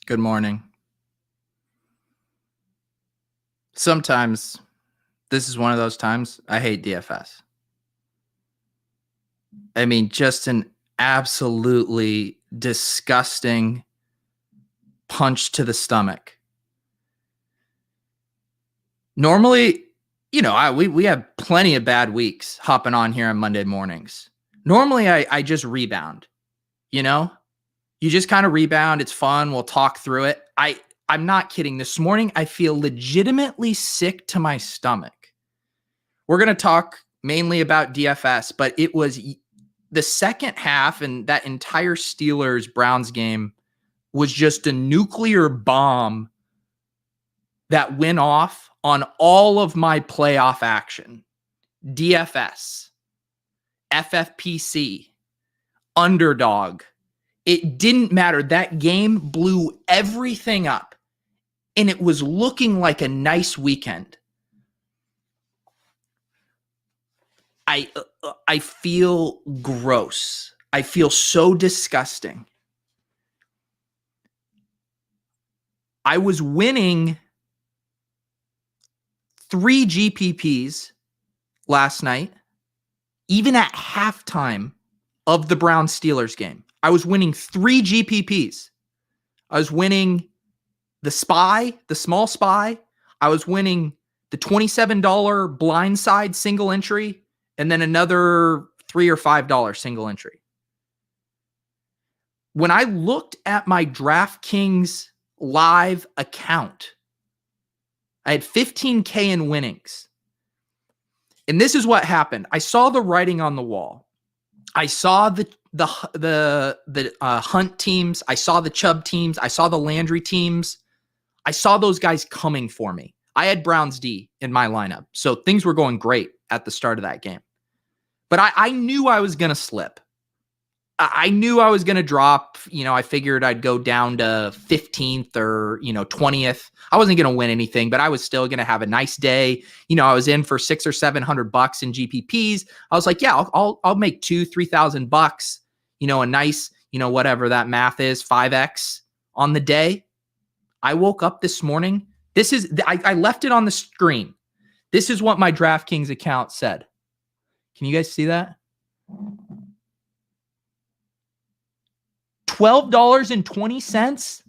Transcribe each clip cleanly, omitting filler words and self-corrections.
Good morning. Sometimes this is one of those times I hate DFS. I mean, just an absolutely disgusting punch to the stomach. Normally, we have plenty of bad weeks hopping on here on Monday mornings. Normally, I just rebound, You just kind of rebound. It's fun. We'll talk through it. I'm not kidding. This morning, I feel legitimately sick to my stomach. We're going to talk mainly about DFS, but it was the second half, and that entire Steelers-Browns game was just a nuclear bomb that went off on all of my playoff action. DFS, FFPC, underdog. It didn't matter. That game blew everything up, and it was looking like a nice weekend. I feel gross. I feel so disgusting. I was winning 3 GPPs last night, even at halftime of the Browns-Steelers game. I was winning 3 GPPs. I was winning the SPY, the small SPY. I was winning the $27 blindside single entry, and then another $3 or $5 single entry. When I looked at my Draftkings live account, I had 15K in winnings. And this is what happened. I saw the writing on the wall. I saw the Hunt teams. I saw the Chubb teams. I saw the Landry teams. I saw those guys coming for me. I had Browns D in my lineup, so things were going great at the start of that game. But I knew I was going to slip. I knew I was going to drop. I figured I'd go down to 15th or, 20th. I wasn't going to win anything, but I was still going to have a nice day. I was in for $600 or $700 in GPPs. I was like, yeah, I'll make $2,000-3,000, a nice, whatever that math is, 5X on the day. I woke up this morning. I left it on the screen. This is what my DraftKings account said. Can you guys see that? $12.20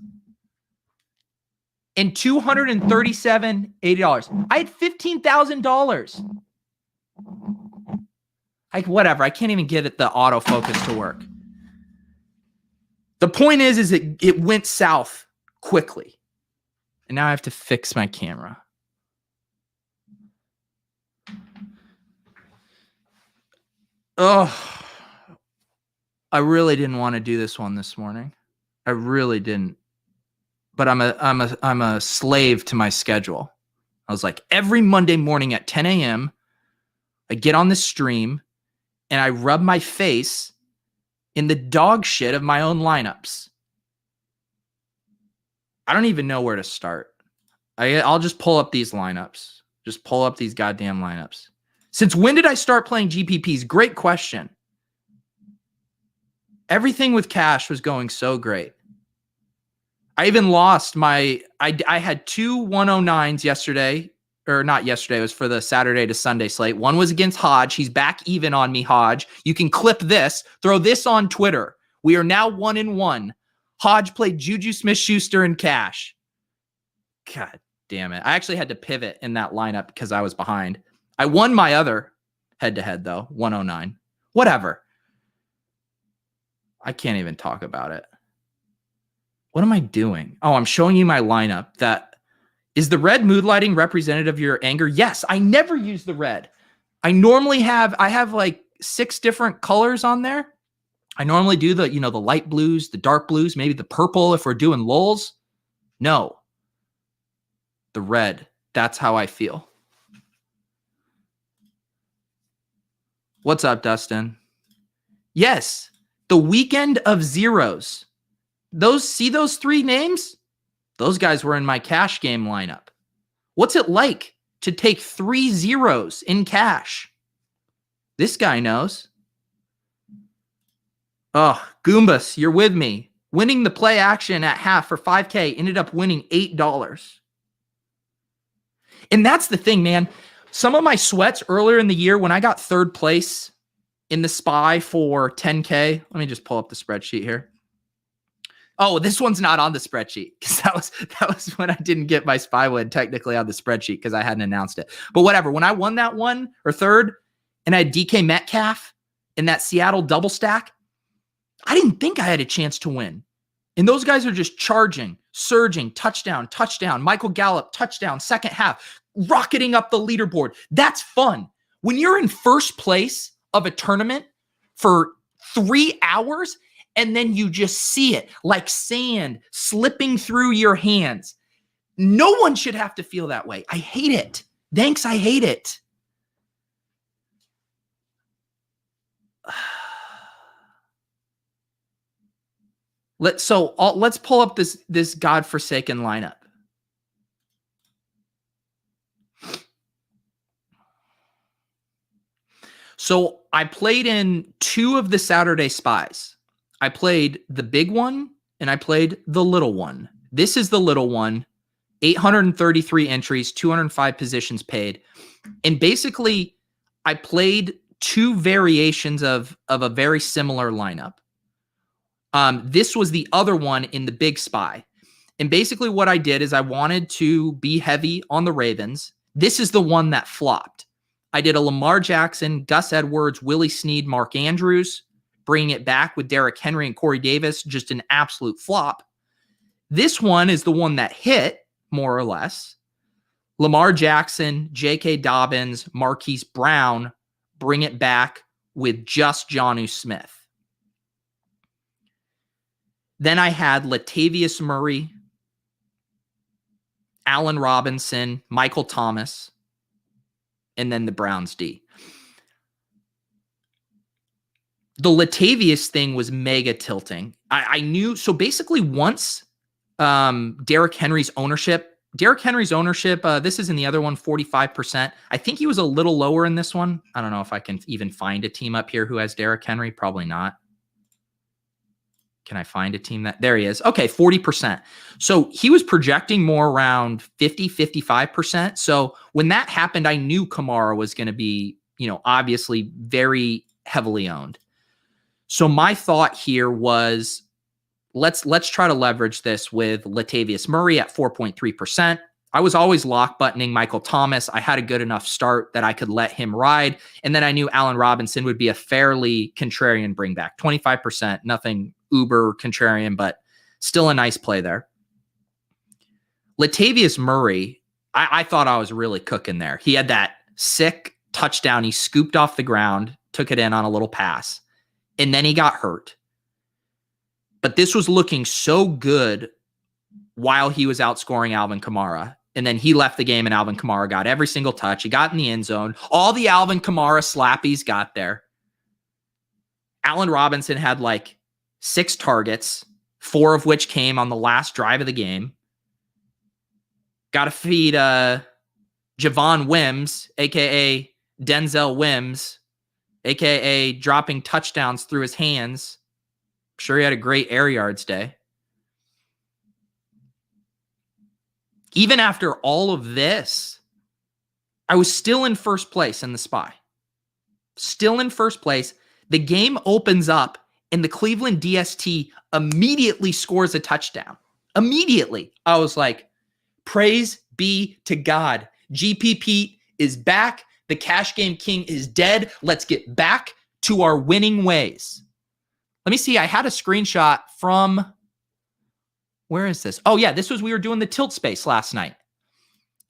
and $237.80. I had $15,000. Whatever. I can't even get the autofocus to work. The point is it went south quickly. And now I have to fix my camera. Oh, I really didn't want to do this one this morning. I really didn't. But I'm a slave to my schedule. I was like, every Monday morning at 10 a.m., I get on the stream and I rub my face in the dog shit of my own lineups. I don't even know where to start. I'll just pull up these lineups. Just pull up these goddamn lineups. Since when did I start playing GPPs? Great question. Everything with cash was going so great. I even lost I had 2 109s yesterday, or not yesterday, it was for the Saturday to Sunday slate. One was against Hodge. He's back even on me, Hodge. You can clip this, throw this on Twitter. We are now 1-1. Hodge played Juju Smith-Schuster in cash. God damn it. I actually had to pivot in that lineup because I was behind. I won my other head-to-head, though, 109. Whatever. I can't even talk about it. What am I doing? Oh, I'm showing you my lineup. Is the red mood lighting representative of your anger? Yes, I never use the red. I have like 6 different colors on there. I normally do the light blues, the dark blues, maybe the purple if we're doing LOLz. No. The red. That's how I feel. What's up, Dustin? Yes. The weekend of zeros. See those 3 names? Those guys were in my cash game lineup. What's it like to take 3 zeros in cash? This guy knows. Oh, Goombas, you're with me. winning the play action at half for 5K, ended up winning $8. And that's the thing, man. Some of my sweats earlier in the year when I got third place in the SPY for 10K. Let me just pull up the spreadsheet here. Oh, this one's not on the spreadsheet because that was when I didn't get my SPY win technically on the spreadsheet because I hadn't announced it. But whatever. When I won that one or third and I had DK Metcalf in that Seattle double stack, I didn't think I had a chance to win. And those guys are just charging, surging, touchdown, Michael Gallup, touchdown, second half, rocketing up the leaderboard. That's fun. When you're in first place of a tournament for 3 hours and then you just see it like sand slipping through your hands, no one should have to feel that way. I hate it. Thanks, I hate it. Let's pull up this godforsaken lineup. So I played in 2 of the Saturday SPYs. I played the big one and I played the little one. This is the little one, 833 entries, 205 positions paid. And basically I played 2 variations of a very similar lineup. This was the other one in the big SPY. And basically what I did is I wanted to be heavy on the Ravens. This is the one that flopped. I did a Lamar Jackson, Gus Edwards, Willie Snead, Mark Andrews, bringing it back with Derrick Henry and Corey Davis, just an absolute flop. This one is the one that hit, more or less. Lamar Jackson, J.K. Dobbins, Marquise Brown, bring it back with just Jonnu Smith. Then I had Latavius Murray, Allen Robinson, Michael Thomas, and then the Browns D. The Latavius thing was mega tilting. I knew, so basically once Derrick Henry's ownership, this is in the other one, 45%. I think he was a little lower in this one. I don't know if I can even find a team up here who has Derrick Henry. Probably not. Can I find a team that, there he is. Okay, 40%. So he was projecting more around 50, 55%. So when that happened, I knew Kamara was going to be, obviously very heavily owned. So my thought here was, let's try to leverage this with Latavius Murray at 4.3%. I was always lock buttoning Michael Thomas. I had a good enough start that I could let him ride. And then I knew Allen Robinson would be a fairly contrarian bring back, 25%, nothing uber contrarian, but still a nice play there. Latavius Murray, I thought I was really cooking there. He had that sick touchdown. He scooped off the ground, took it in on a little pass, and then he got hurt. But this was looking so good while he was outscoring Alvin Kamara. And then he left the game and Alvin Kamara got every single touch. He got in the end zone. All the Alvin Kamara slappies got there. Allen Robinson had like 6 targets, 4 of which came on the last drive of the game. Got to feed Javon Wims, a.k.a. Denzel Wims, a.k.a. dropping touchdowns through his hands. I'm sure he had a great air yards day. Even after all of this, I was still in first place in the SPY. Still in first place. The game opens up and the Cleveland DST immediately scores a touchdown. Immediately. I was like, praise be to God. GPP is back. The Cash Game King is dead. Let's get back to our winning ways. Let me see. I had a screenshot from... Where is this? Oh, yeah, we were doing the tilt space last night.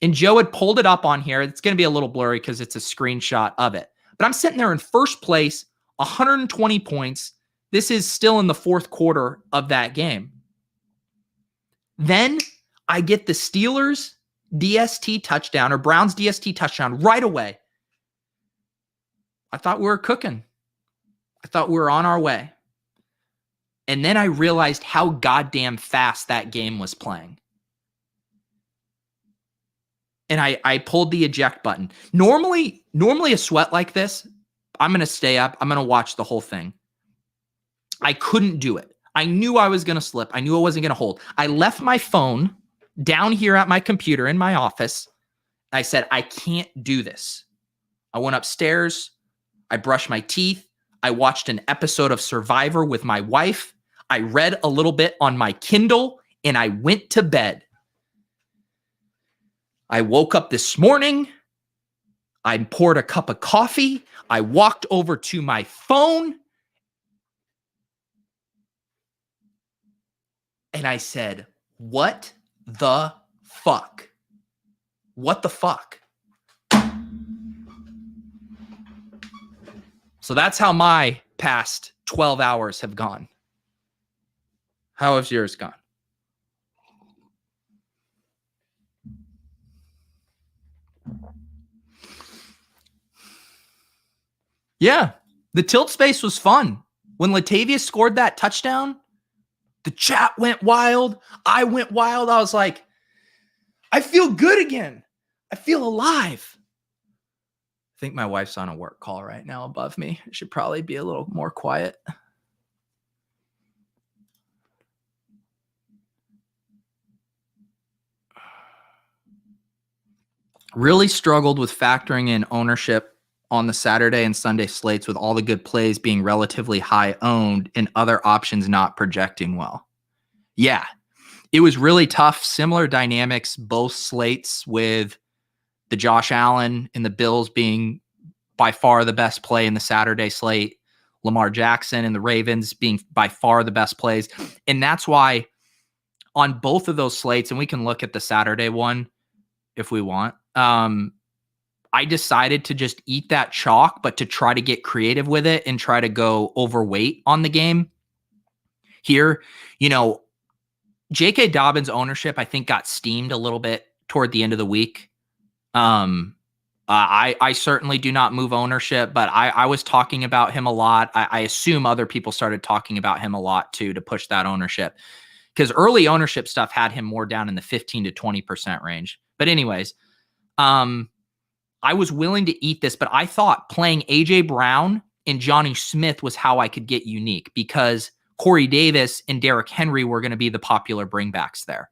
And Joe had pulled it up on here. It's going to be a little blurry because it's a screenshot of it. But I'm sitting there in first place, 120 points. This is still in the fourth quarter of that game. Then I get the Steelers DST touchdown or Browns DST touchdown right away. I thought we were cooking. I thought we were on our way. And then I realized how goddamn fast that game was playing. And I pulled the eject button. Normally a sweat like this, I'm going to stay up. I'm going to watch the whole thing. I couldn't do it. I knew I was going to slip. I knew I wasn't going to hold. I left my phone down here at my computer in my office. I said, I can't do this. I went upstairs. I brushed my teeth. I watched an episode of Survivor with my wife. I read a little bit on my Kindle, and I went to bed. I woke up this morning. I poured a cup of coffee. I walked over to my phone. And I said, what the fuck? What the fuck? So that's how my past 12 hours have gone. How has yours gone? Yeah, the tilt space was fun. When Latavius scored that touchdown, the chat went wild. I went wild. I was like, I feel good again. I feel alive. I think my wife's on a work call right now above me. I should probably be a little more quiet. Really struggled with factoring in ownership on the Saturday and Sunday slates with all the good plays being relatively high owned and other options not projecting well. Yeah, it was really tough. Similar dynamics, both slates, with the Josh Allen and the Bills being by far the best play in the Saturday slate, Lamar Jackson and the Ravens being by far the best plays. And that's why on both of those slates, and we can look at the Saturday one if we want, I decided to just eat that chalk, but to try to get creative with it and try to go overweight on the game here. You know, J.K. Dobbins' ownership, I think, got steamed a little bit toward the end of the week. I certainly do not move ownership, but I was talking about him a lot. I assume other people started talking about him a lot too to push that ownership, because early ownership stuff had him more down in the 15 to 20% range. But anyways, I was willing to eat this, but I thought playing A.J. Brown and Jonnu Smith was how I could get unique, because Corey Davis and Derrick Henry were going to be the popular bringbacks there.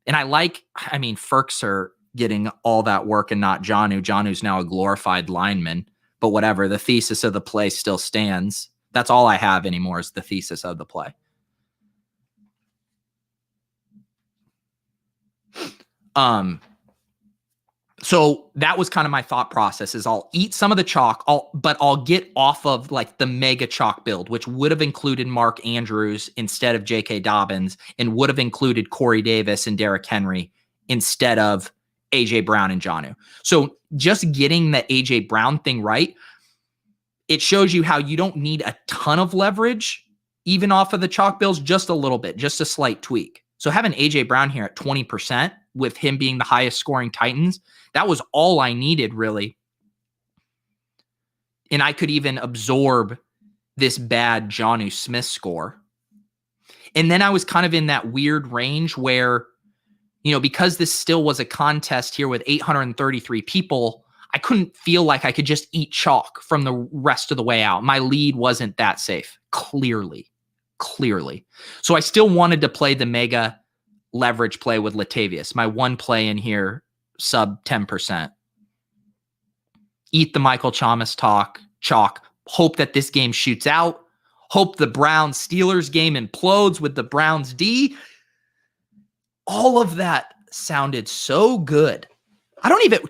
And Ferks are getting all that work and not Jonnu. Jonnu's now a glorified lineman, but whatever. The thesis of the play still stands. That's all I have anymore is the thesis of the play. So that was kind of my thought process, is I'll eat some of the chalk, but I'll get off of like the mega chalk build, which would have included Mark Andrews instead of J.K. Dobbins, and would have included Corey Davis and Derrick Henry instead of A.J. Brown and Jonnu. So just getting the A.J. Brown thing right, it shows you how you don't need a ton of leverage, even off of the chalk builds, just a little bit, just a slight tweak. So having A.J. Brown here at 20%, with him being the highest scoring Titans, that was all I needed, really. And I could even absorb this bad Jonnu Smith score. And then I was kind of in that weird range where, you know, because this still was a contest here with 833 people, I couldn't feel like I could just eat chalk from the rest of the way out. My lead wasn't that safe, clearly. So I still wanted to play the mega leverage play with Latavius. My one play in here, sub 10%. Eat the Michael Thomas chalk. Hope that this game shoots out. Hope the Browns-Steelers game implodes with the Browns D. All of that sounded so good.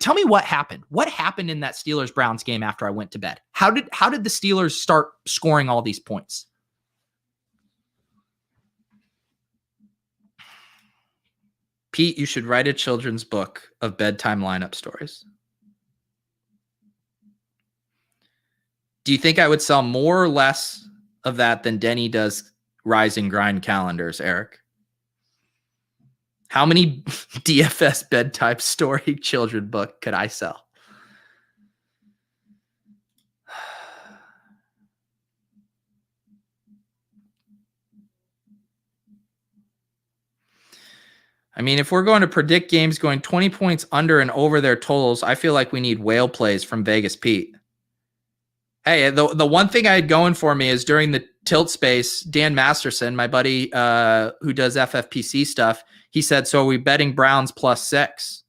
Tell me what happened. What happened in that Steelers-Browns game after I went to bed? How did the Steelers start scoring all these points? Pete, you should write a children's book of bedtime lineup stories. Do you think I would sell more or less of that than Denny does rise and grind calendars, Eric? How many DFS bedtime story children book could I sell? I mean, if we're going to predict games going 20 points under and over their totals, I feel like we need whale plays from Vegas Pete. Hey, the one thing I had going for me is during the Tilt Space, Dan Masterson, my buddy who does FFPC stuff, he said, so are we betting Browns +6?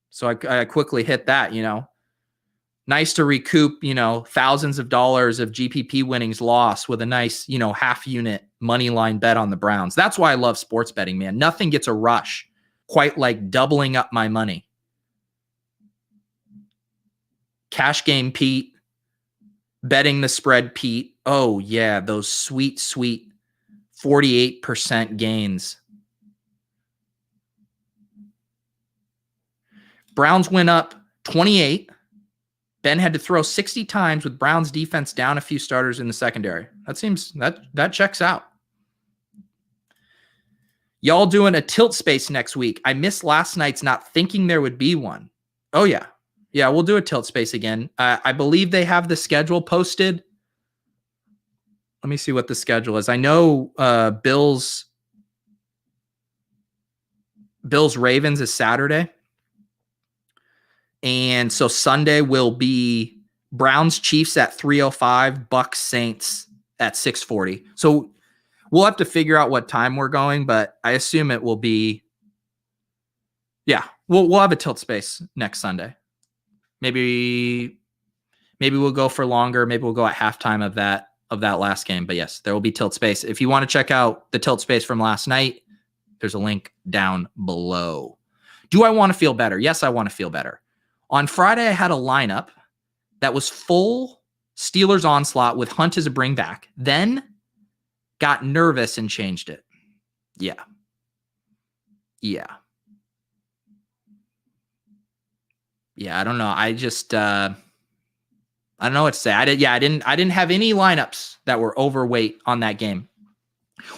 So I quickly hit that, Nice to recoup, thousands of dollars of GPP winnings lost with a nice, half unit money line bet on the Browns. That's why I love sports betting, man. Nothing gets a rush quite like doubling up my money. Cash game Pete, betting the spread Pete. Oh yeah, those sweet 48% gains. Browns went up 28. Ben had to throw 60 times with Browns defense down a few starters in the secondary. That checks out. Y'all doing a tilt space next week. I missed last night's not thinking there would be one. Oh yeah. Yeah, we'll do a tilt space again. I believe they have the schedule posted. Let me see what the schedule is. I know Bills Ravens is Saturday. And so Sunday will be Browns Chiefs at 3:05, Bucks Saints at 6:40. So we'll have to figure out what time we're going, but I assume it will be, yeah, we'll have a tilt space next Sunday. Maybe we'll go for longer. Maybe we'll go at halftime of that last game. But yes, there will be tilt space. If you want to check out the tilt space from last night, there's a link down below. Do I want to feel better? Yes, I want to feel better. On Friday, I had a lineup that was full Steelers onslaught with Hunt as a bring back. Then got nervous and changed it. Yeah. I don't know. I don't know what to say. I didn't have any lineups that were overweight on that game.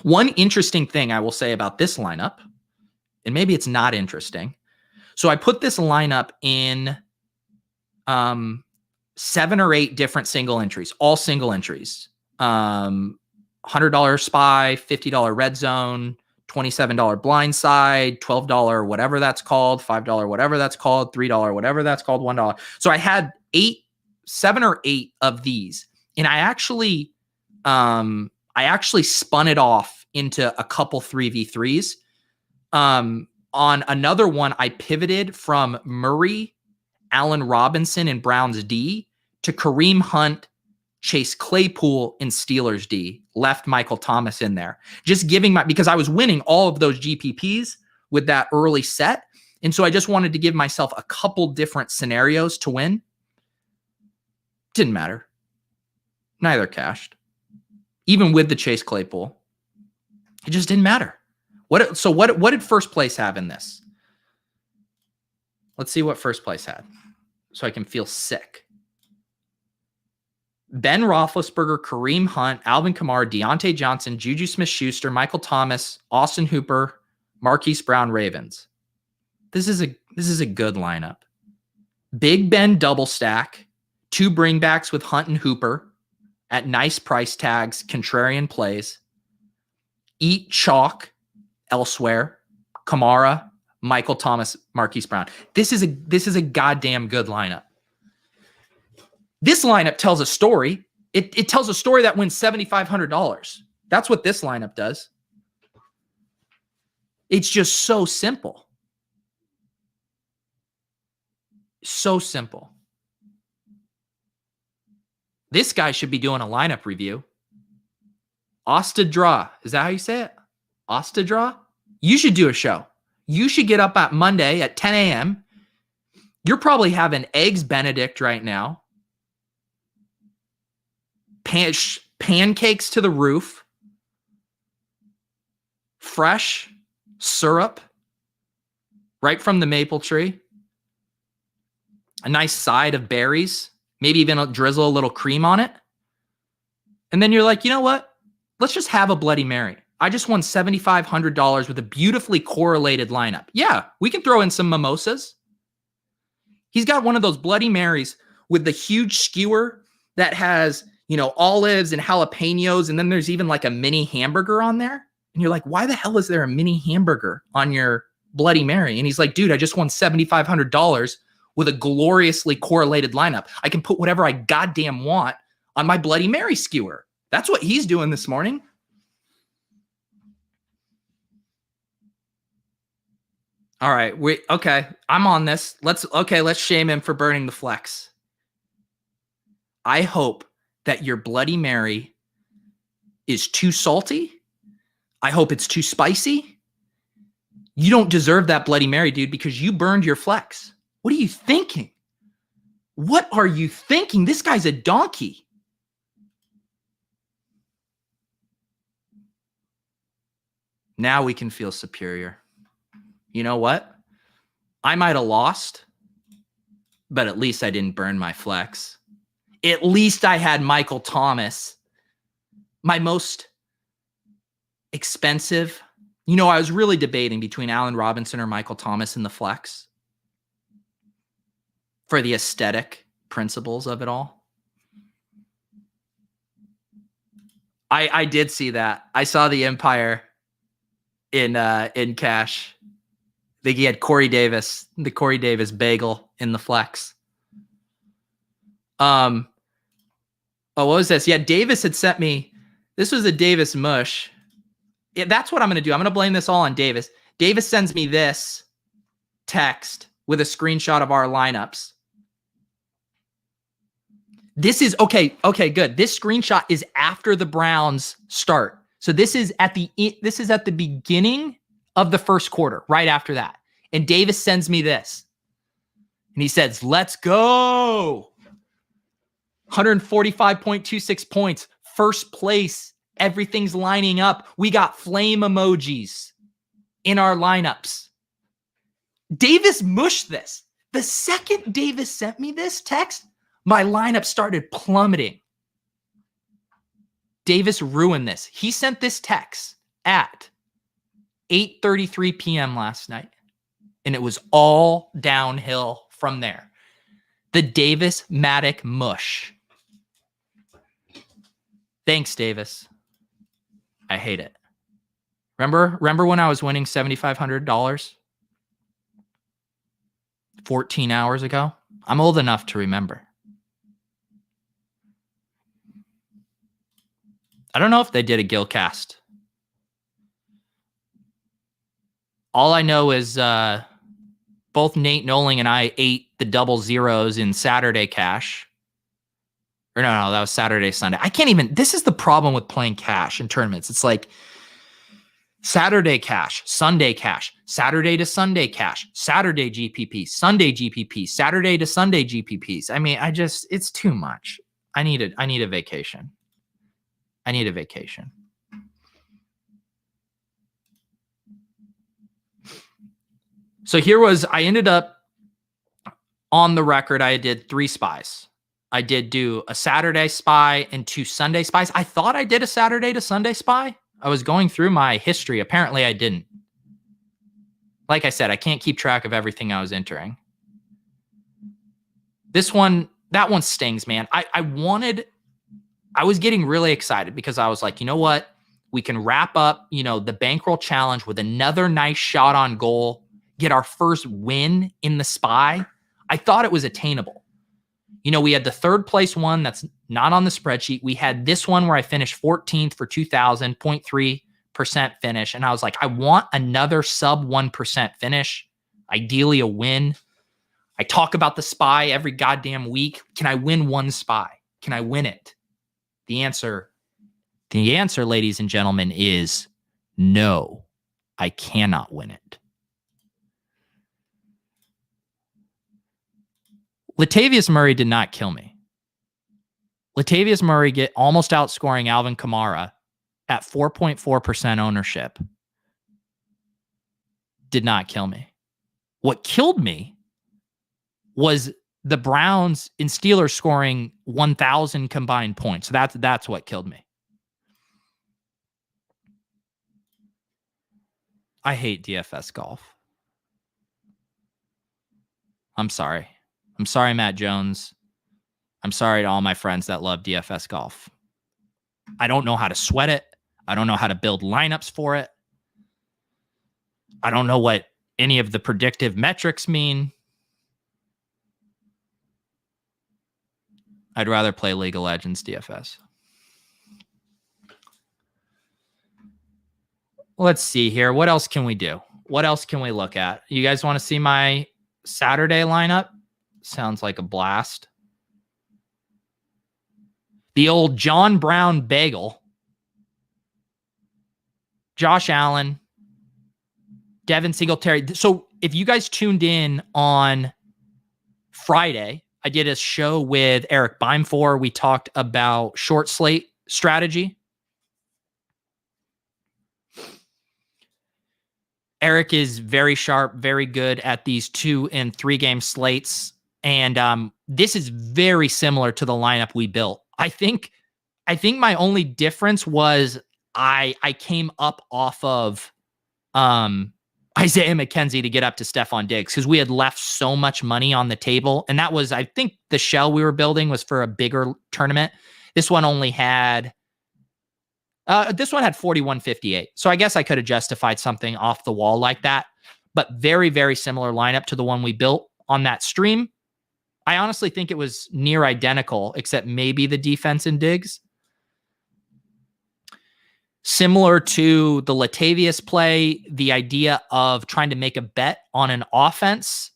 One interesting thing I will say about this lineup, and maybe it's not interesting. So I put this lineup in 7 or 8 different single entries, all single entries. $100 SPY, $50 red zone, $27 blind side, $12 whatever that's called, $5 whatever that's called, $3 whatever that's called, $1. So I had 7 or 8 of these, and I actually spun it off into a couple 3v3s. On another one, I pivoted from Murray, Allen Robinson, and Browns D to Kareem Hunt, Chase Claypool, and Steelers D. Left Michael Thomas in there. Just giving because I was winning all of those GPPs with that early set. And so I just wanted to give myself a couple different scenarios to win. Didn't matter. Neither cashed. Even with the Chase Claypool. It just didn't matter. What did first place have in this? Let's see what first place had so I can feel sick. Ben Roethlisberger, Kareem Hunt, Alvin Kamara, Deontay Johnson, Juju Smith-Schuster, Michael Thomas, Austin Hooper, Marquise Brown, Ravens. This is a good lineup. Big Ben double stack, 2 bringbacks with Hunt and Hooper at nice price tags, contrarian plays. Eat chalk elsewhere. Kamara, Michael Thomas, Marquise Brown. This is a goddamn good lineup. This lineup tells a story. It tells a story that wins $7,500. That's what this lineup does. It's just so simple. So simple. This guy should be doing a lineup review. Ostadra. Is that how you say it? Ostadra? You should do a show. You should get up at Monday at 10 a.m. You're probably having Eggs Benedict right now. Pancakes to the roof. Fresh syrup right from the maple tree. A nice side of berries. Maybe even drizzle a little cream on it. And then you're like, you know what? Let's just have a Bloody Mary. I just won $7,500 with a beautifully correlated lineup. Yeah, we can throw in some mimosas. He's got one of those Bloody Marys with the huge skewer that has, olives and jalapenos. And then there's even like a mini hamburger on there. And you're like, why the hell is there a mini hamburger on your Bloody Mary? And he's like, dude, I just won $7,500 with a gloriously correlated lineup. I can put whatever I goddamn want on my Bloody Mary skewer. That's what he's doing this morning. All right. Okay. I'm on this. Let's shame him for burning the flex. I hope that your Bloody Mary is too salty. I hope it's too spicy. You don't deserve that Bloody Mary, dude, because you burned your flex. What are you thinking? What are you thinking? This guy's a donkey. Now we can feel superior. You know what? I might have lost, but at least I didn't burn my flex. At least I had Michael Thomas, my most expensive. You know, I was really debating between Allen Robinson or Michael Thomas in the flex for the aesthetic principles of it all. I did see that. I saw the Empire in cash. I think he had Corey Davis, the Corey Davis bagel in the flex. What was this? Yeah, Davis had sent me. This was a Davis mush. Yeah, that's what I'm going to do. I'm going to blame this all on Davis. Davis sends me this text with a screenshot of our lineups. This is okay, good. This screenshot is after the Browns start. So this is at the beginning of the first quarter, right after that. And Davis sends me this. And he says, "Let's go. 145.26 points. First place. Everything's lining up. We got flame emojis in our lineups." Davis mushed this. The second Davis sent me this text, my lineup started plummeting. Davis ruined this. He sent this text at 8:33 p.m. last night, and it was all downhill from there. The Davis Matic mush. Thanks, Davis. I hate it. Remember when I was winning $7,500 14 hours ago? I'm old enough to remember. I don't know if they did a Gilcast. All I know is both Nate Noling and I ate the double zeros in Saturday cash. Or no, that was Saturday, Sunday. I can't even. This is the problem with playing cash in tournaments. It's like Saturday cash, Sunday cash, Saturday to Sunday cash, Saturday GPPs, Sunday GPPs, Saturday to Sunday GPPs. I mean, it's too much. I need a vacation. I need a vacation. So I ended up on the record. I did 3 spies. I did do a Saturday spy and 2 Sunday spies. I thought I did a Saturday to Sunday spy. I was going through my history. Apparently I didn't. Like I said, I can't keep track of everything I was entering. That one stings, man. I was getting really excited because I was like, you know what? We can wrap up, the bankroll challenge with another nice shot on goal, get our first win in the spy. I thought it was attainable. We had the third place one that's not on the spreadsheet. We had this one where I finished 14th for 2,000, 0.3% finish. And I was like, I want another sub 1% finish, ideally a win. I talk about the spy every goddamn week. Can I win one spy? Can I win it? The answer, ladies and gentlemen, is no, I cannot win it. Latavius Murray did not kill me. Latavius Murray get almost outscoring Alvin Kamara at 4.4% ownership. Did not kill me. What killed me was the Browns and Steelers scoring 1,000 combined points. That's what killed me. I hate DFS golf. I'm sorry. I'm sorry, Matt Jones. I'm sorry to all my friends that love DFS golf. I don't know how to sweat it. I don't know how to build lineups for it. I don't know what any of the predictive metrics mean. I'd rather play League of Legends DFS. Let's see here. What else can we do? What else can we look at? You guys want to see my Saturday lineup? Sounds like a blast. The old John Brown bagel. Josh Allen. Devin Singletary. So if you guys tuned in on Friday, I did a show with Eric Beimfor. We talked about short slate strategy. Eric is very sharp, very good at these 2 and 3 game slates. And this is very similar to the lineup we built. I think my only difference was I came up off of Isaiah McKenzie to get up to Stephon Diggs because we had left so much money on the table. And that was, I think the shell we were building was for a bigger tournament. This one only had 4158. So I guess I could have justified something off the wall like that, but very, very similar lineup to the one we built on that stream. I honestly think it was near identical, except maybe the defense in Diggs. Similar to the Latavius play, the idea of trying to make a bet on an offense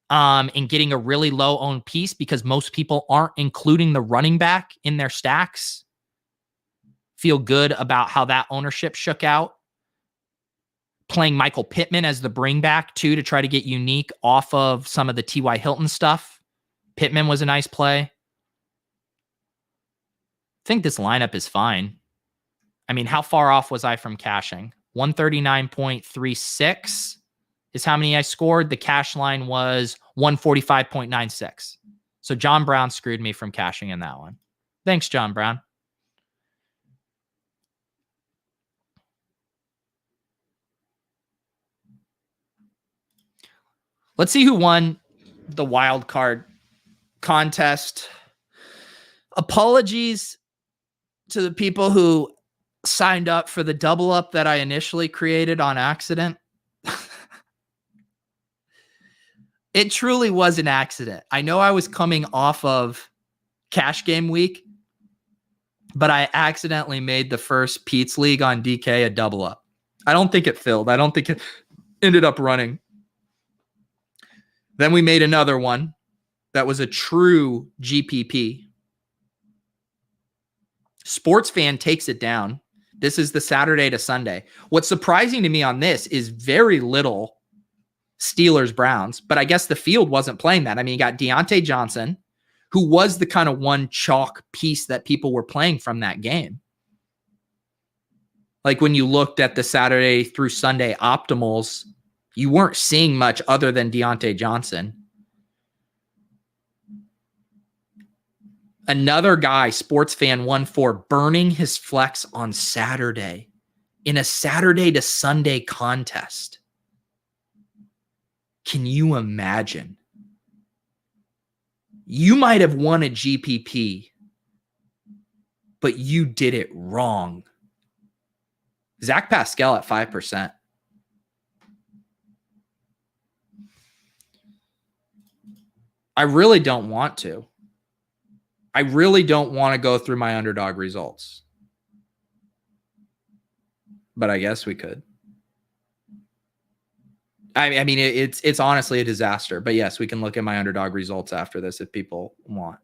and getting a really low owned piece because most people aren't including the running back in their stacks. Feel good about how that ownership shook out. Playing Michael Pittman as the bring back too to try to get unique off of some of the T.Y. Hilton stuff. Pittman was a nice play. I think this lineup is fine. I mean, how far off was I from cashing? 139.36 is how many I scored. The cash line was 145.96. So John Brown screwed me from cashing in that one. Thanks, John Brown. Let's see who won the wild card contest. Apologies to the people who signed up for the double up that I initially created on accident. It truly was an accident. I know I was coming off of cash game week, but I accidentally made the first Pete's League on DK a double up. I don't think it filled. I don't think it ended up running. Then we made another one that was a true GPP. Sports Fan takes it down. This is the Saturday to Sunday. What's surprising to me on this is very little Steelers Browns, but I guess the field wasn't playing that. I mean, you got Deontay Johnson, who was the kind of one chalk piece that people were playing from that game. Like when you looked at the Saturday through Sunday optimals, you weren't seeing much other than Deontay Johnson. Another guy, Sports Fan 1-4, burning his flex on Saturday in a Saturday to Sunday contest. Can you imagine? You might have won a GPP, but you did it wrong. Zach Pascal at 5%. I really don't want to. I really don't want to go through my underdog results. But I guess we could. I mean, it's honestly a disaster. But yes, we can look at my underdog results after this if people want.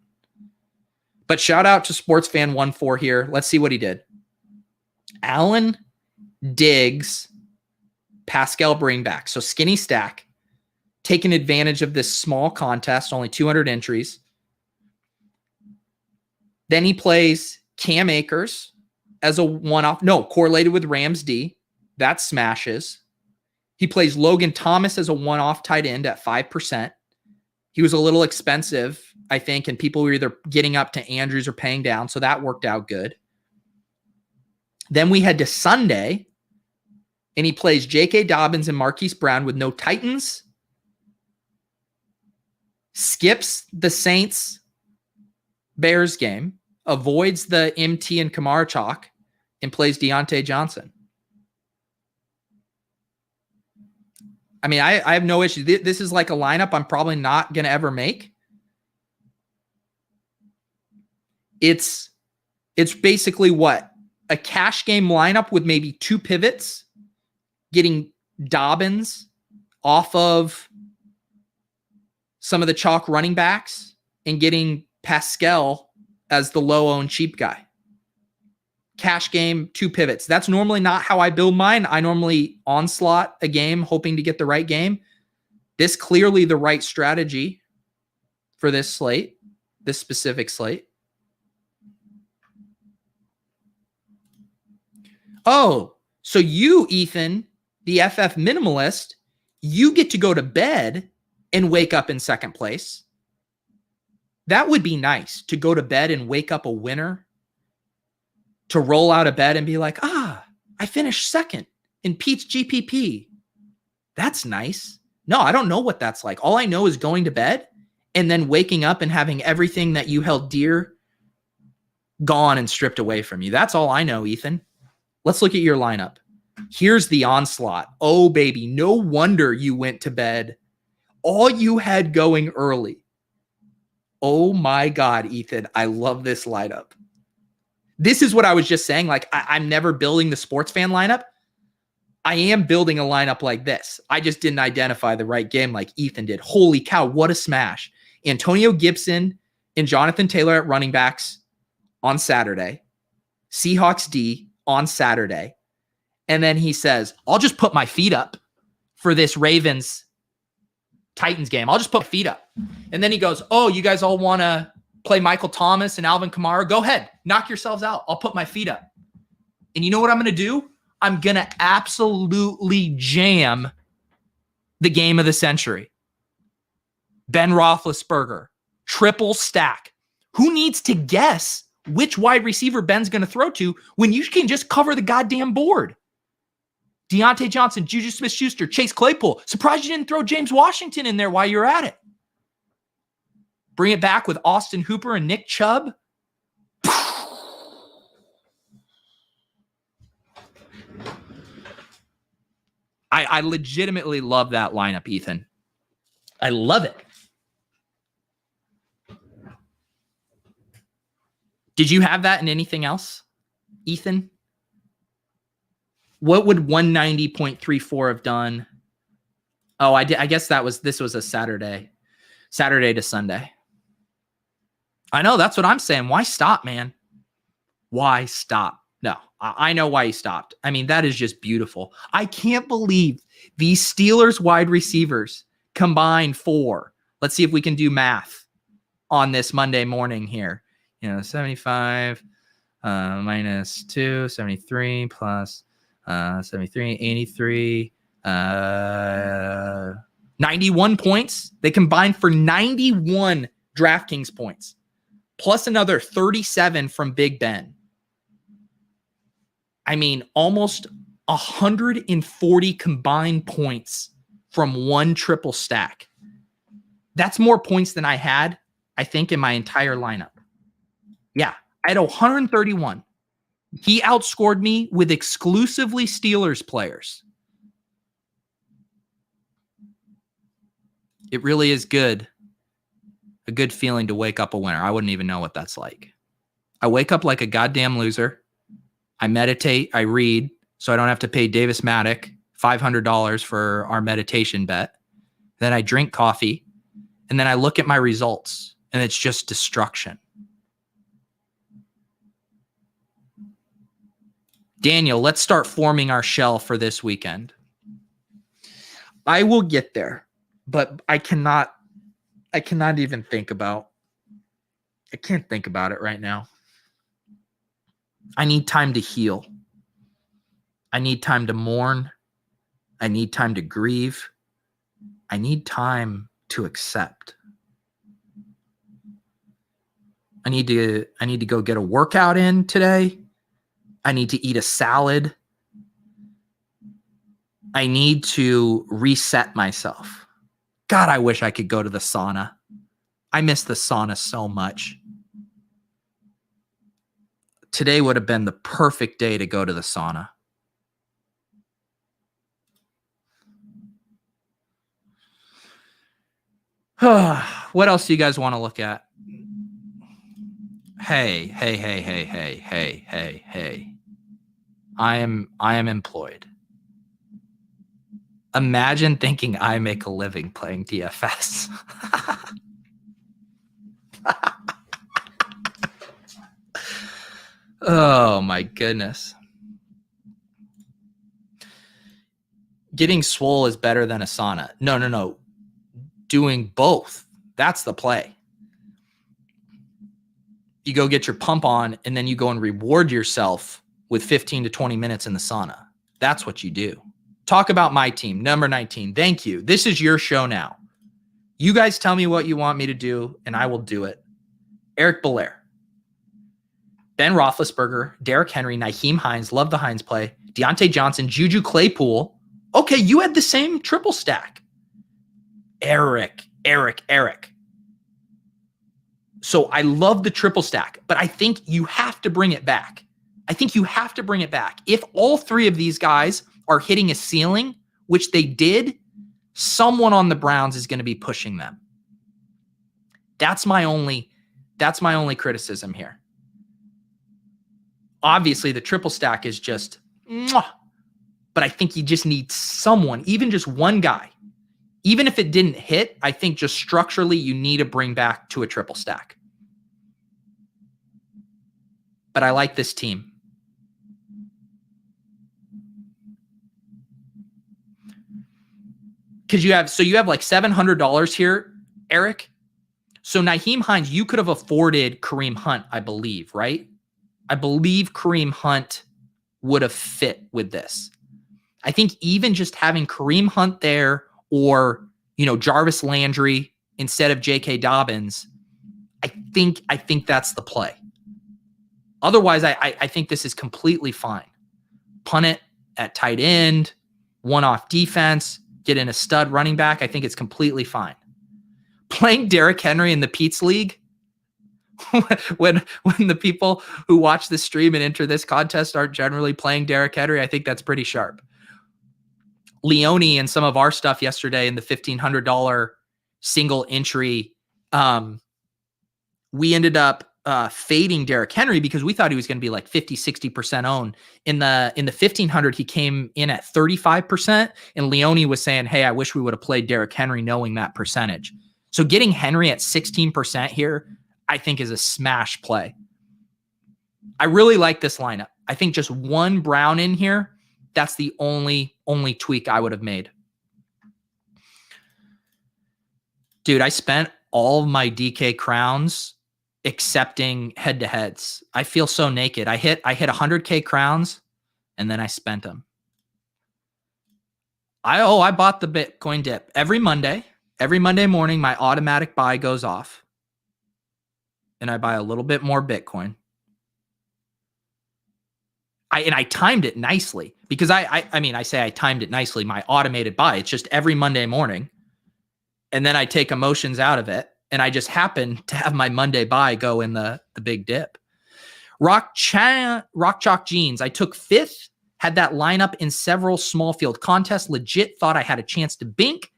But shout out to Sports Fan 1-4 here. Let's see what he did. Allen, Diggs, Pascal bringback. So skinny stack. Taking advantage of this small contest, only 200 entries. Then he plays Cam Akers as a one-off. No, correlated with Rams D. That smashes. He plays Logan Thomas as a one-off tight end at 5%. He was a little expensive, I think, and people were either getting up to Andrews or paying down, so that worked out good. Then we head to Sunday, and he plays J.K. Dobbins and Marquise Brown with no Titans. Skips the Saints Bears game, avoids the MT and Kamara chalk, and plays Deontay Johnson. I mean, I have no issue. This is like a lineup I'm probably not going to ever make. It's basically what? A cash game lineup with maybe two pivots getting Dobbins off of some of the chalk running backs and getting Pascal as the low-owned cheap guy. Cash game, 2 pivots. That's normally not how I build mine. I normally onslaught a game hoping to get the right game. This clearly the right strategy for this slate, this specific slate. Oh, so you, Ethan, the FF minimalist, you get to go to bed and wake up in second place. That would be nice, to go to bed and wake up a winner, to roll out of bed and be like, I finished second in Pete's GPP. That's nice. No, I don't know what that's like. All I know is going to bed and then waking up and having everything that you held dear gone and stripped away from you. That's all I know, Ethan. Let's look at your lineup. Here's the onslaught. Oh, baby, no wonder you went to bed. All you had going early. Oh my God, Ethan, I love this lineup. This is what I was just saying. Like, I'm never building the sports fan lineup. I am building a lineup like this. I just didn't identify the right game like Ethan did. Holy cow, what a smash. Antonio Gibson and Jonathan Taylor at running backs on Saturday. Seahawks D on Saturday. And then he says, I'll just put my feet up for this Ravens-Titans game. I'll just put my feet up. And then he goes, oh, you guys all want to play Michael Thomas and Alvin Kamara? Go ahead. Knock yourselves out. I'll put my feet up. And you know what I'm going to do? I'm going to absolutely jam the game of the century. Ben Roethlisberger, triple stack. Who needs to guess which wide receiver Ben's going to throw to when you can just cover the goddamn board? Deontay Johnson, Juju Smith-Schuster, Chase Claypool. Surprised you didn't throw James Washington in there while you're at it. Bring it back with Austin Hooper and Nick Chubb. I legitimately love that lineup, Ethan. I love it. Did you have that in anything else, Ethan? What would 190.34 have done? Oh, I guess this was a Saturday to Sunday. I know, that's what I'm saying. Why stop, man? Why stop? No, I know why he stopped. I mean, that is just beautiful. I can't believe these Steelers wide receivers combined for, let's see if we can do math on this Monday morning here. 75 minus 2, 73 plus 73, 83, 91 points. They combined for 91 DraftKings points, plus another 37 from Big Ben. I mean, almost 140 combined points from one triple stack. That's more points than I had, I think, in my entire lineup. Yeah, I had 131. He outscored me with exclusively Steelers players. It really is good. A good feeling to wake up a winner. I wouldn't even know what that's like. I wake up like a goddamn loser. I meditate. I read so I don't have to pay Davis Maddock $500 for our meditation bet. Then I drink coffee. And then I look at my results. And it's just destruction. Daniel, let's start forming our shell for this weekend. I will get there, but I cannot even think about. I can't think about it right now. I need time to heal. I need time to mourn. I need time to grieve. I need time to accept. I need to go get a workout in today. I need to eat a salad. I need to reset myself. God, I wish I could go to the sauna. I miss the sauna so much. Today would have been the perfect day to go to the sauna. What else do you guys want to look at? Hey. I am employed. Imagine thinking I make a living playing DFS. Oh my goodness. Getting swole is better than Asana. No. Doing both. That's the play. You go get your pump on and then you go and reward yourself with 15 to 20 minutes in the sauna. That's what you do. Talk about my team, number 19. Thank you. This is your show now. You guys tell me what you want me to do, and I will do it. Eric Belair, Ben Roethlisberger, Derrick Henry, Nyheim Hines, love the Hines play, Deontay Johnson, Juju Claypool. Okay, you had the same triple stack. Eric. So I love the triple stack, but I think you have to bring it back. If all three of these guys are hitting a ceiling, which they did, someone on the Browns is going to be pushing them. That's my only criticism here. Obviously, the triple stack is just, but I think you just need someone, even just one guy. Even if it didn't hit, I think just structurally you need to bring back to a triple stack. But I like this team. Because you have like $700 here, Eric. So Nyheim Hines, you could have afforded Kareem Hunt, I believe, right? I believe Kareem Hunt would have fit with this. I think even just having Kareem Hunt there or, Jarvis Landry instead of J.K. Dobbins, I think that's the play. Otherwise, I think this is completely fine. Punt it at tight end, one-off defense, get in a stud running back. I think it's completely fine. Playing Derrick Henry in the Pete's League, when the people who watch this stream and enter this contest aren't generally playing Derrick Henry, I think that's pretty sharp. Leone and some of our stuff yesterday in the $1,500 single entry, we ended up fading Derrick Henry because we thought he was going to be like 50, 60% owned. In the 1,500, he came in at 35%, and Leone was saying, hey, I wish we would have played Derrick Henry knowing that percentage. So getting Henry at 16% here, I think is a smash play. I really like this lineup. I think just one Brown in here, that's the only tweak I would have made. Dude, I spent all of my DK crowns accepting head-to-heads. I feel so naked. I hit 100K crowns, and then I spent them. I bought the Bitcoin dip. Every Monday morning, my automatic buy goes off, and I buy a little bit more Bitcoin. I timed it nicely because I say I timed it nicely. My automated buy, it's just every Monday morning, and then I take emotions out of it. And I just happen to have my Monday buy go in the big dip. Rock Chalk Jeans. I took 5th, had that lineup in several small field contests. Legit thought I had a chance to bink.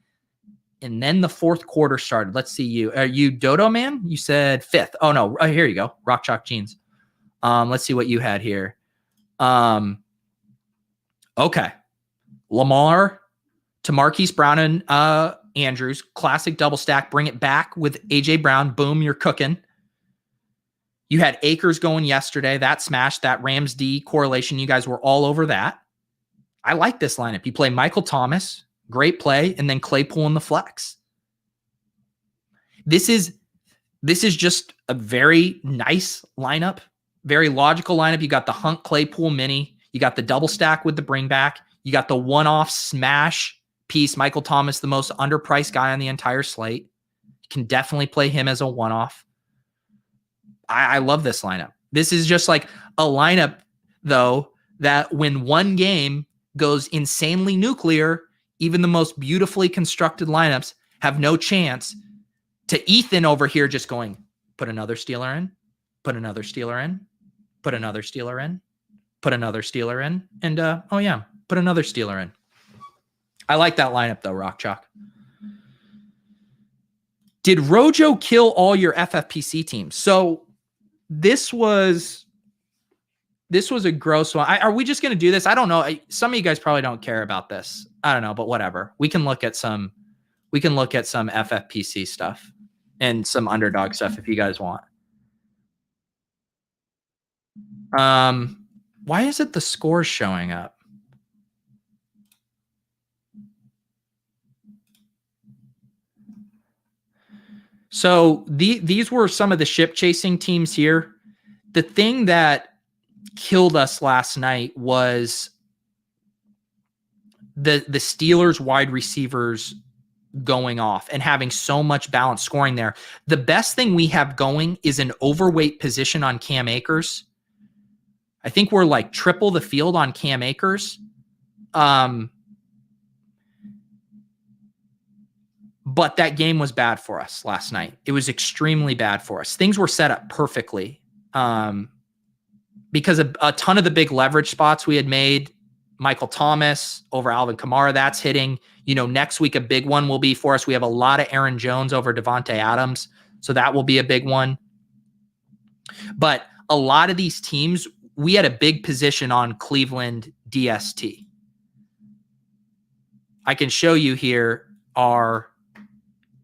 And then the fourth quarter started. Let's see you. Are you Dodo Man? You said 5th. Oh, no. Here you go. Rock Chalk Jeans. Let's see what you had here. Okay. Lamar to Marquise Brown and Andrews, classic double stack. Bring it back with AJ Brown. Boom, you're cooking. You had Akers going yesterday. That smashed. That Rams D correlation. You guys were all over that. I like this lineup. You play Michael Thomas, great play, and then Claypool in the flex. This is just a very nice lineup, very logical lineup. You got the Hunt Claypool mini. You got the double stack with the bring back. You got the one-off smash piece. Michael Thomas, the most underpriced guy on the entire slate. You can definitely play him as a one-off. I love this lineup. This is just like a lineup, though, that when one game goes insanely nuclear, even the most beautifully constructed lineups have no chance to Ethan over here just going, put another Steeler in, put another Steeler in, put another Steeler in, put another Steeler in, and put another Steeler in. I like that lineup, though, Rock Chalk. Did Rojo kill all your FFPC teams? So this was This was a gross one. Are we just going to do this? I don't know. Some of you guys probably don't care about this. I don't know, but whatever. We can look at some FFPC stuff and some underdog stuff if you guys want. Why is it the scores showing up? So these were some of the ship chasing teams here. The thing that killed us last night was the Steelers wide receivers going off and having so much balanced scoring there. The best thing we have going is an overweight position on Cam Akers. I think we're like triple the field on Cam Akers. But that game was bad for us last night. It was extremely bad for us. Things were set up perfectly because a ton of the big leverage spots we had made, Michael Thomas over Alvin Kamara, that's hitting. Next week, a big one will be for us. We have a lot of Aaron Jones over Devontae Adams, so that will be a big one. But a lot of these teams, we had a big position on Cleveland DST. I can show you here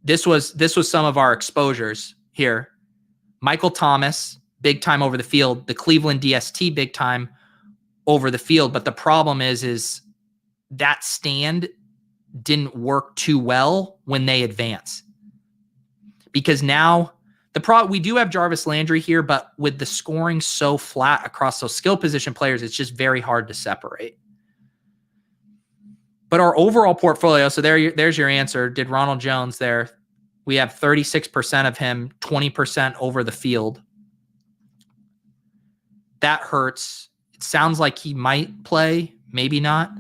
this was some of our exposures here. Michael Thomas, big time over the field. The Cleveland DST, big time over the field. But the problem is that stand didn't work too well when they advance. Because now we do have Jarvis Landry here, but with the scoring so flat across those skill position players, it's just very hard to separate. But our overall portfolio, so there's your answer. Did Ronald Jones there? We have 36% of him, 20% over the field. That hurts. It sounds like he might play, maybe not.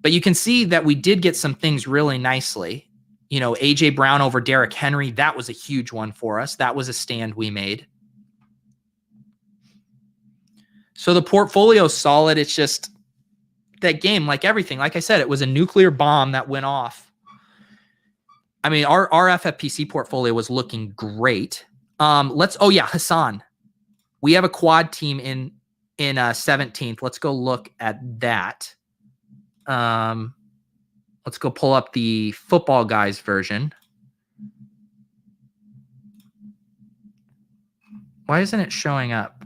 But you can see that we did get some things really nicely. A.J. Brown over Derrick Henry, that was a huge one for us. That was a stand we made. So the portfolio's solid. It's just that game, like everything, like I said, it was a nuclear bomb that went off. I mean, our FFPC portfolio was looking great. Hasan. We have a quad team in 17th. Let's go look at that. Let's go pull up the Football Guys version. Why isn't it showing up?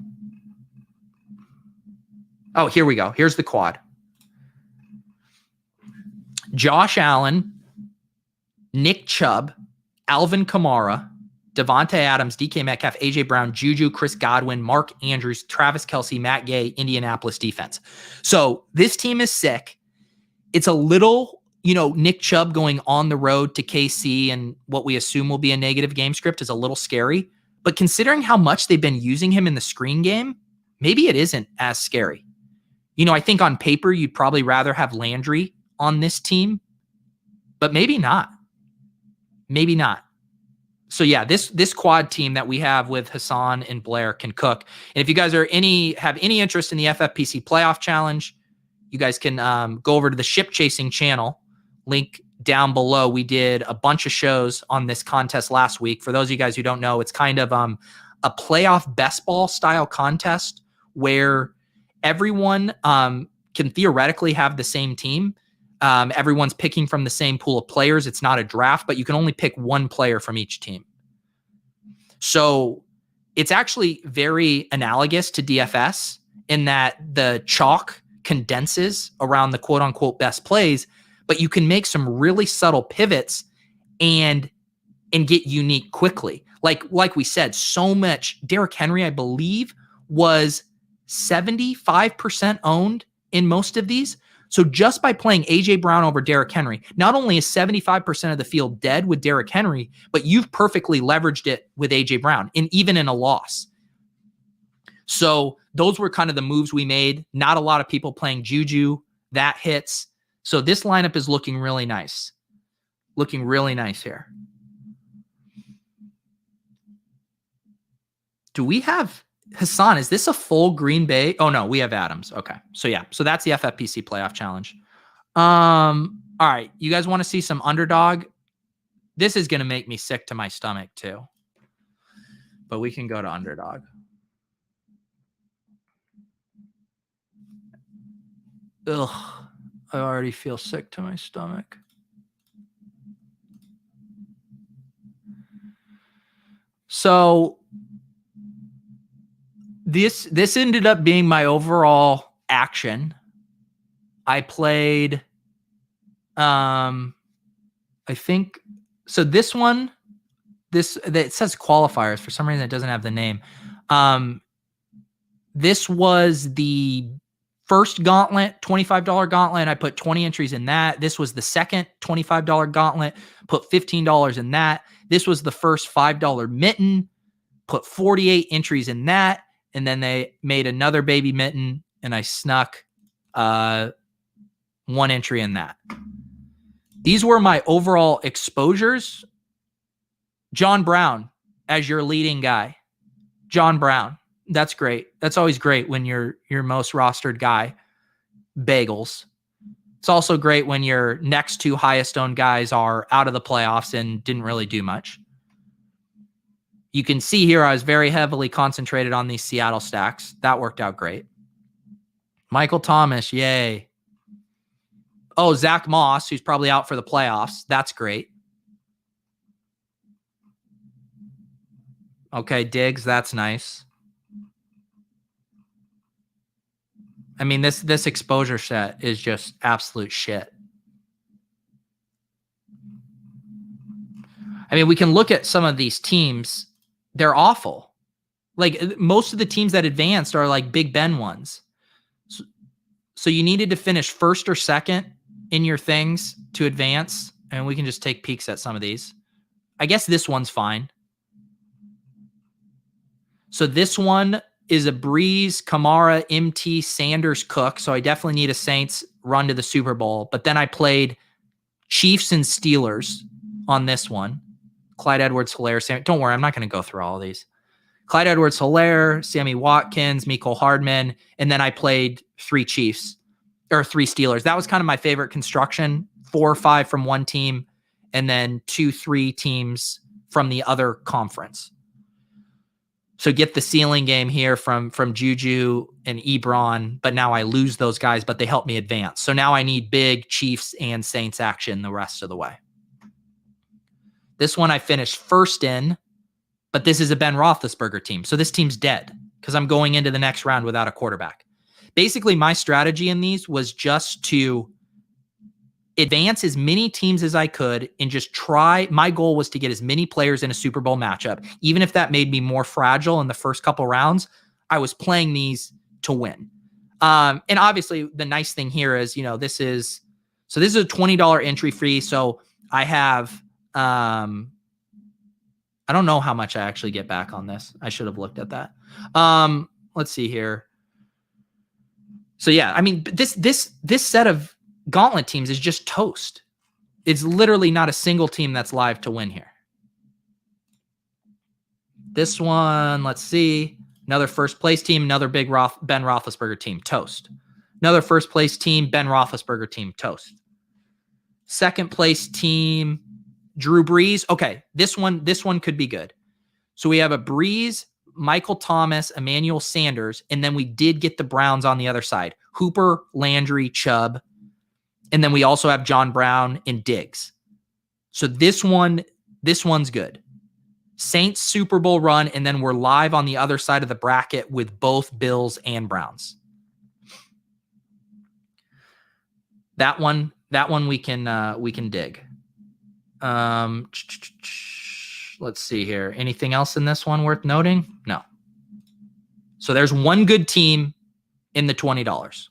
Oh, here we go. Here's the quad. Josh Allen, Nick Chubb, Alvin Kamara, Devontae Adams, DK Metcalf, AJ Brown, Juju, Chris Godwin, Mark Andrews, Travis Kelce, Matt Gay, Indianapolis defense. So this team is sick. It's a little, Nick Chubb going on the road to KC and what we assume will be a negative game script is a little scary. But considering how much they've been using him in the screen game, maybe it isn't as scary. I think on paper, you'd probably rather have Landry on this team, but maybe not. Maybe not. So yeah, this quad team that we have with Hasan and Blair can cook. And if you guys have any interest in the FFPC playoff challenge, you guys can go over to the Ship Chasing channel, link down below. We did a bunch of shows on this contest last week. For those of you guys who don't know, it's kind of a playoff best ball style contest where everyone can theoretically have the same team. Everyone's picking from the same pool of players. It's not a draft, but you can only pick one player from each team. So it's actually very analogous to DFS in that the chalk condenses around the quote unquote best plays, but you can make some really subtle pivots and get unique quickly. Like we said, so much. Derrick Henry, I believe, was 75% owned in most of these. So just by playing A.J. Brown over Derrick Henry, not only is 75% of the field dead with Derrick Henry, but you've perfectly leveraged it with A.J. Brown, and even in a loss. So those were kind of the moves we made. Not a lot of people playing Juju. That hits. So this lineup is looking really nice. Looking really nice here. Do we have... Hasan, is this a full Green Bay? Oh, no, we have Adams. Okay. So, yeah. So, that's the FFPC playoff challenge. All right. You guys want to see some underdog? This is going to make me sick to my stomach, too. But we can go to underdog. Ugh, I already feel sick to my stomach. So this ended up being my overall action. I played, I think, so this one, it says qualifiers. For some reason, it doesn't have the name. This was the first gauntlet, $25 gauntlet. I put 20 entries in that. This was the second $25 gauntlet, put $15 in that. This was the first $5 mitten, put 48 entries in that. And then they made another baby mitten, and I snuck 1 entry in that. These were my overall exposures. John Brown as your leading guy. John Brown. That's great. That's always great when you're your most rostered guy bagels. It's also great when your next 2 highest owned guys are out of the playoffs and didn't really do much. You can see here I was very heavily concentrated on these Seattle stacks. That worked out great. Michael Thomas, yay. Oh, Zach Moss, who's probably out for the playoffs. That's great. Okay, Diggs, that's nice. I mean, this exposure set is just absolute shit. I mean, we can look at some of these teams. They're awful. Like, most of the teams that advanced are like Big Ben ones. So you needed to finish first or second in your things to advance. And we can just take peeks at some of these. I guess this one's fine. So this one is a Breeze, Kamara, MT, Sanders, Cook. So I definitely need a Saints run to the Super Bowl. But then I played Chiefs and Steelers on this one. Clyde Edwards-Helaire. Don't worry, I'm not going to go through all of these. Clyde Edwards-Helaire, Sammy Watkins, Mecole Hardman. And then I played 3 Chiefs or 3 Steelers. That was kind of my favorite construction. 4 or 5 from one team and then 2-3 teams from the other conference. So get the ceiling game here from Juju and Ebron, but now I lose those guys, but they help me advance. So now I need big Chiefs and Saints action the rest of the way. This one I finished first in, but this is a Ben Roethlisberger team. So this team's dead because I'm going into the next round without a quarterback. Basically, my strategy in these was just to advance as many teams as I could and just try. My goal was to get as many players in a Super Bowl matchup. Even if that made me more fragile in the first couple rounds, I was playing these to win. And obviously the nice thing here is, this is a $20 entry fee. So I have, I don't know how much I actually get back on this. I should have looked at that. Let's see here. So yeah, I mean, this set of gauntlet teams is just toast. It's literally not a single team that's live to win here. This one, let's see. Another first place team, another big Ben Roethlisberger team, toast. Another first place team, Ben Roethlisberger team, toast. Second place team, Drew Brees. Okay, this one could be good. So we have a Brees, Michael Thomas, Emmanuel Sanders, and then we did get the Browns on the other side. Hooper, Landry, Chubb. And then we also have John Brown and Diggs. So this one's good. Saints Super Bowl run, and then we're live on the other side of the bracket with both Bills and Browns. That one we can dig. Let's see here. Anything else in this one worth noting? No. So there's one good team in the $20.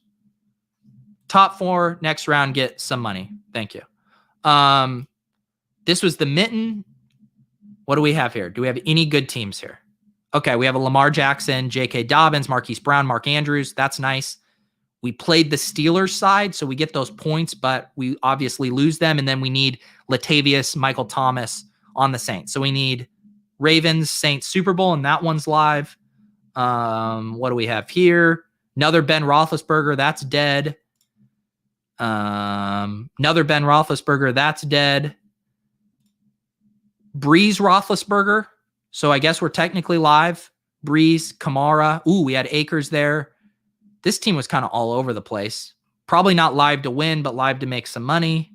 Top 4 next round get some money. Thank you. This was the mitten. What do we have here? Do we have any good teams here? Okay, we have a Lamar Jackson, J.K. Dobbins, Marquise Brown, Mark Andrews. That's nice. We played the Steelers side, so we get those points, but we obviously lose them. And then we need Latavius, Michael Thomas on the Saints. So we need Ravens, Saints Super Bowl, and that one's live. What do we have here? Another Ben Roethlisberger. That's dead. Another Ben Roethlisberger. That's dead. Breeze Roethlisberger. So I guess we're technically live. Breeze, Kamara. Ooh, we had Akers there. This team was kind of all over the place. Probably not live to win, but live to make some money.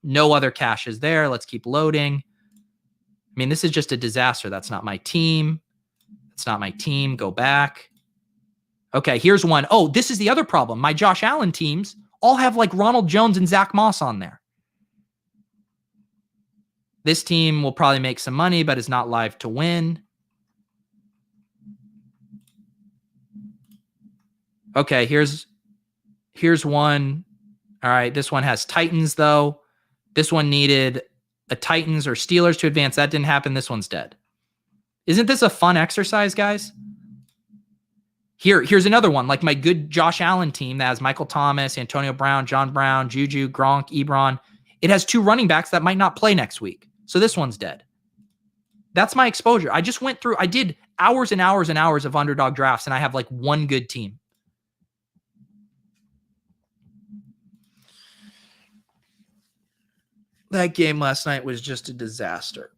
No other cash is there. Let's keep loading. I mean, this is just a disaster. That's not my team. That's not my team. Go back. Okay, here's one. Oh, this is the other problem. My Josh Allen teams all have like Ronald Jones and Zach Moss on there. This team will probably make some money, but is not live to win. Okay, here's one. All right, this one has Titans, though. This one needed a Titans or Steelers to advance. That didn't happen. This one's dead. Isn't this a fun exercise, guys? Here's another one, like my good Josh Allen team that has Michael Thomas, Antonio Brown, John Brown, Juju, Gronk, Ebron. It has 2 running backs that might not play next week. So this one's dead. That's my exposure. I just went through, I did hours and hours and hours of underdog drafts, and I have like one good team. That game last night was just a disaster.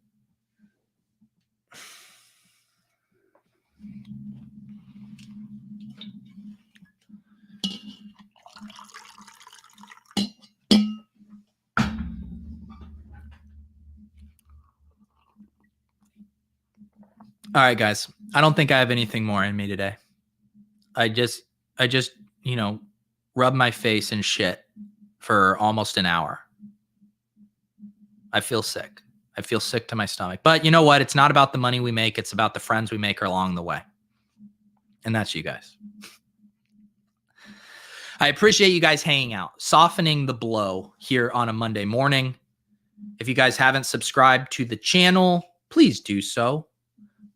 All right, guys. I don't think I have anything more in me today. I just, rub my face in shit for almost an hour. I feel sick. I feel sick to my stomach. But you know what? It's not about the money we make. It's about the friends we make along the way. And that's you guys. I appreciate you guys hanging out, softening the blow here on a Monday morning. If you guys haven't subscribed to the channel, please do so.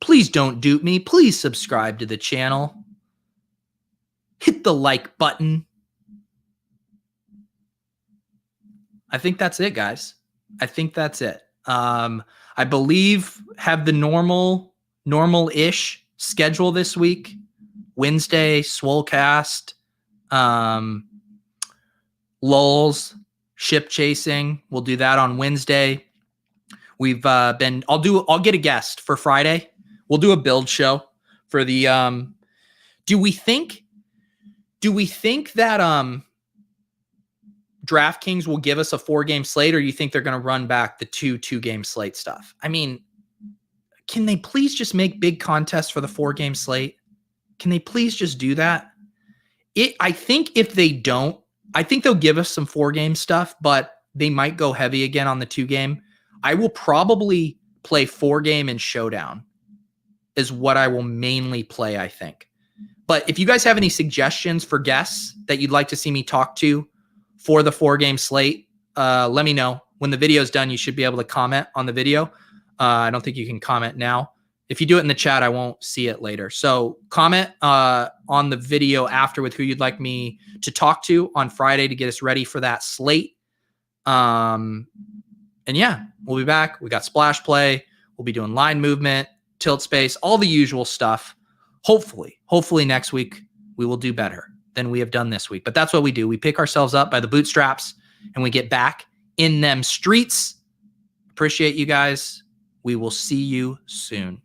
Please don't dupe me. Please subscribe to the channel. Hit the like button. I think that's it, guys. I think that's it. I believe have the normal-ish schedule this week. Wednesday, Swolecast, LOLz, ship chasing. We'll do that on Wednesday. We've I'll get a guest for Friday. We'll do a build show for the do we think that DraftKings will give us a 4-game slate, or you think they're going to run back the 2-game slate stuff? I mean, can they please just make big contests for the 4-game slate? Can they please just do that? I think if they don't, I think they'll give us some 4-game stuff, but they might go heavy again on the 2-game. I will probably play 4-game and Showdown is what I will mainly play, I think. But if you guys have any suggestions for guests that you'd like to see me talk to for the 4-game slate, let me know. When the video's done, you should be able to comment on the video. I don't think you can comment now. If you do it in the chat, I won't see it later. So comment on the video after with who you'd like me to talk to on Friday to get us ready for that slate. And yeah, we'll be back. We got splash play. We'll be doing line movement, tilt space, all the usual stuff. Hopefully next week we will do better than we have done this week. But that's what we do. We pick ourselves up by the bootstraps and we get back in them streets. Appreciate you guys. We will see you soon.